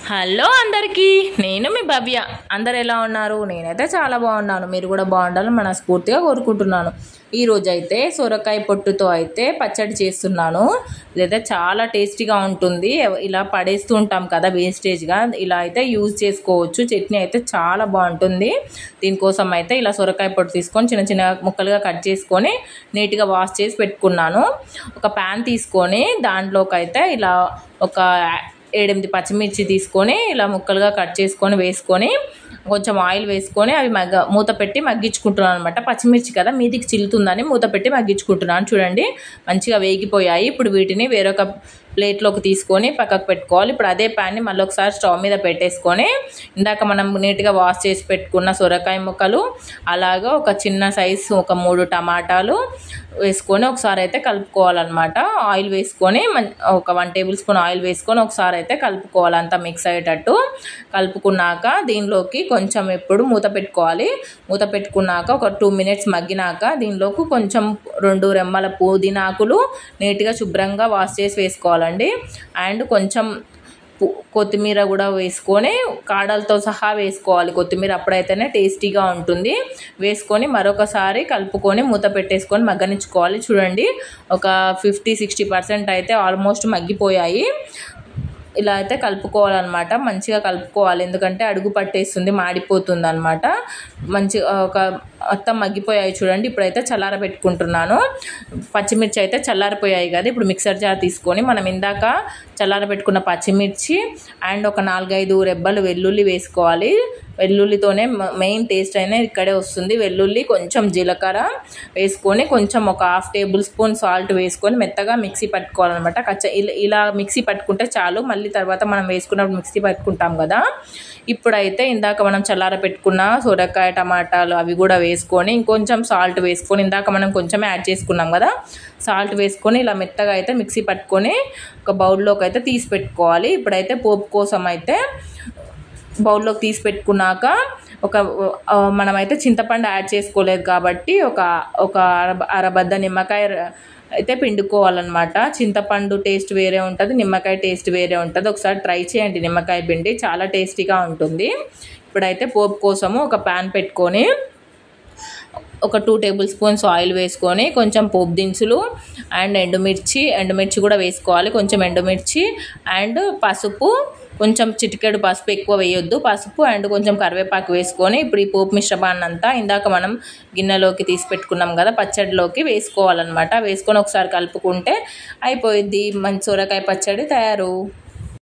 Hello అందరికీ, నేను మీ భవ్య. అందరు ఎలా ఉన్నారు? నేనైతే చాలా బాగున్నాను. మీరు కూడా బాగుండాలని మనస్ఫూర్తిగా కోరుకుంటున్నాను. ఈరోజు అయితే సొరకాయ పొట్టుతో అయితే పచ్చడి చేస్తున్నాను. ఇదైతే చాలా టేస్టీగా ఉంటుంది. ఇలా పడేస్తూ ఉంటాం కదా వేస్టేజ్గా, ఇలా అయితే యూజ్ చేసుకోవచ్చు. చట్నీ అయితే చాలా బాగుంటుంది. దీనికోసం అయితే ఇలా సొరకాయ పొట్టు తీసుకొని చిన్న చిన్న ముక్కలుగా కట్ చేసుకొని నీట్గా వాష్ చేసి పెట్టుకున్నాను. ఒక ప్యాన్ తీసుకొని దాంట్లోకి అయితే ఇలా ఒక 7-8 పచ్చిమిర్చి తీసుకొని ఇలా ముక్కలుగా కట్ చేసుకొని వేసుకొని కొంచెం ఆయిల్ వేసుకొని అవి మూత పెట్టి మగ్గించుకుంటున్నాను అనమాట. పచ్చిమిర్చి కదా మీదికి చిల్లుతుందని మూత పెట్టి మగ్గించుకుంటున్నాను. చూడండి, మంచిగా వేగిపోయాయి. ఇప్పుడు వీటిని వేరొక ప్లేట్లోకి తీసుకొని పక్కకు పెట్టుకోవాలి. ఇప్పుడు అదే ప్యాన్ని మళ్ళీ ఒకసారి స్టవ్ మీద పెట్టేసుకొని ఇందాక మనం నీట్గా వాష్ చేసి పెట్టుకున్న సొరకాయ ముక్కలు, అలాగే ఒక చిన్న సైజు ఒక 3 టమాటాలు వేసుకొని ఒకసారి అయితే కలుపుకోవాలన్నమాట. ఆయిల్ వేసుకొని ఒక 1 టేబుల్ స్పూన్ ఆయిల్ వేసుకొని ఒకసారి అయితే కలుపుకోవాలి. అంతా మిక్స్ అయ్యేటట్టు కలుపుకున్నాక దీనిలోకి కొంచెం ఎప్పుడు మూత పెట్టుకోవాలి. మూత పెట్టుకున్నాక ఒక 2 మినిట్స్ మగ్గినాక దీనిలోకి కొంచెం 2 రెమ్మల పుదీనాకులు నీట్గా శుభ్రంగా వాష్ చేసి వేసుకోవాలండి. అండ్ కొంచెం కొత్తిమీర కూడా వేసుకొని కాడలతో సహా వేసుకోవాలి. కొత్తిమీర అప్పుడైతేనే టేస్టీగా ఉంటుంది. వేసుకొని మరొకసారి కలుపుకొని మూత పెట్టేసుకొని మగ్గనించుకోవాలి. చూడండి, ఒక 50-60% అయితే ఆల్మోస్ట్ మగ్గిపోయాయి. ఇలా అయితే కలుపుకోవాలన్నమాట. మంచిగా కలుపుకోవాలి, ఎందుకంటే అడుగు పట్టేస్తుంది, మాడిపోతుంది అనమాట. మంచిగా ఒక మొత్తం మగ్గిపోయాయి. చూడండి, ఇప్పుడైతే చల్లార పెట్టుకుంటున్నాను. పచ్చిమిర్చి అయితే చల్లారిపోయాయి కదా. ఇప్పుడు మిక్సర్ జార్ తీసుకొని మనం ఇందాక చల్లార పెట్టుకున్న పచ్చిమిర్చి అండ్ ఒక 4-5 రెబ్బలు వెల్లుల్లి వేసుకోవాలి. వెల్లుల్లితోనే మెయిన్ టేస్ట్ అయినా ఇక్కడే వస్తుంది. వెల్లుల్లి, కొంచెం జీలకర్ర వేసుకొని కొంచెం ఒక 1/2 టేబుల్ స్పూన్ సాల్ట్ వేసుకొని మెత్తగా మిక్సీ పట్టుకోవాలన్నమాట. ఇలా మిక్సీ పట్టుకుంటే చాలు. మళ్ళీ తర్వాత మనం వేసుకున్నప్పుడు మిక్సీ పట్టుకుంటాం కదా. ఇప్పుడైతే ఇందాక మనం చల్లార పెట్టుకున్న సొరకాయ, టమాటాలు అవి కూడా వేసుకొని ఇంకొంచెం సాల్ట్ వేసుకొని, ఇందాక మనం కొంచెమే యాడ్ చేసుకున్నాం కదా, సాల్ట్ వేసుకొని ఇలా మెత్తగా అయితే మిక్సీ పట్టుకొని ఒక బౌల్లోకి అయితే తీసి పెట్టుకోవాలి. ఇప్పుడైతే పోపు కోసం అయితే బౌల్లోకి తీసి పెట్టుకున్నాక మనమైతే చింతపండు యాడ్ చేసుకోలేదు కాబట్టి ఒక అరబద్ద నిమ్మకాయ అయితే పిండుకోవాలన్నమాట. చింతపండు టేస్ట్ వేరే ఉంటుంది, నిమ్మకాయ టేస్ట్ వేరే ఉంటుంది. ఒకసారి ట్రై చేయండి నిమ్మకాయ పిండి, చాలా టేస్టీగా ఉంటుంది. ఇప్పుడైతే పోపు కోసము ఒక ప్యాన్ పెట్టుకొని ఒక 2 టేబుల్ స్పూన్స్ ఆయిల్ వేసుకొని కొంచెం పోపు దినుసులు అండ్ ఎండుమిర్చి కూడా వేసుకోవాలి. కొంచెం ఎండుమిర్చి అండ్ పసుపు, కొంచెం చిటికెడు పసుపు, ఎక్కువ వేయొద్దు పసుపు, అండ్ కొంచెం కరివేపాకు వేసుకొని ఇప్పుడు ఈ పోపు మిశ్రమాన్ని అంతా ఇందాక మనం గిన్నెలోకి తీసి పెట్టుకున్నాం కదా పచ్చడిలోకి వేసుకోవాలన్నమాట. వేసుకొని ఒకసారి కలుపుకుంటే అయిపోయిద్ది, మంచి సొరకాయ పచ్చడి తయారు.